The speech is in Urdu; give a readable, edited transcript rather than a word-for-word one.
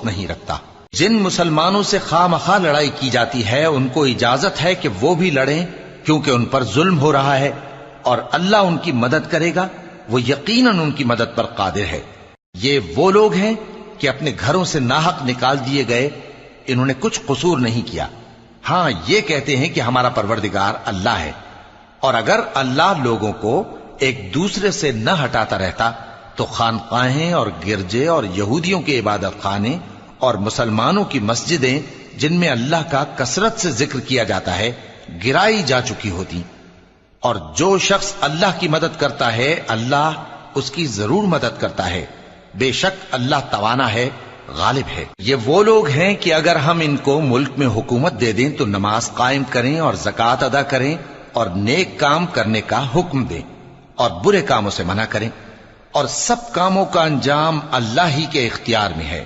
دوست نہیں رکھتا۔ جن مسلمانوں سے خواہ مخواہ لڑائی کی جاتی ہے ان کو اجازت ہے کہ وہ بھی لڑیں، کیونکہ ان پر ظلم ہو رہا ہے، اور اللہ ان کی مدد کرے گا، وہ یقیناً ان کی مدد پر قادر ہے۔ یہ وہ لوگ ہیں کہ اپنے گھروں سے ناحق نکال دیے گئے، انہوں نے کچھ قصور نہیں کیا، ہاں یہ کہتے ہیں کہ ہمارا پروردگار اللہ ہے۔ اور اگر اللہ لوگوں کو ایک دوسرے سے نہ ہٹاتا رہتا تو خانقاہیں اور گرجے اور یہودیوں کے عبادت خانے اور مسلمانوں کی مسجدیں جن میں اللہ کا کثرت سے ذکر کیا جاتا ہے گرائی جا چکی ہوتی۔ اور جو شخص اللہ کی مدد کرتا ہے اللہ اس کی ضرور مدد کرتا ہے، بے شک اللہ توانا ہے، غالب ہے۔ یہ وہ لوگ ہیں کہ اگر ہم ان کو ملک میں حکومت دے دیں تو نماز قائم کریں اور زکوٰۃ ادا کریں اور نیک کام کرنے کا حکم دیں اور برے کاموں سے منع کریں، اور سب کاموں کا انجام اللہ ہی کے اختیار میں ہے۔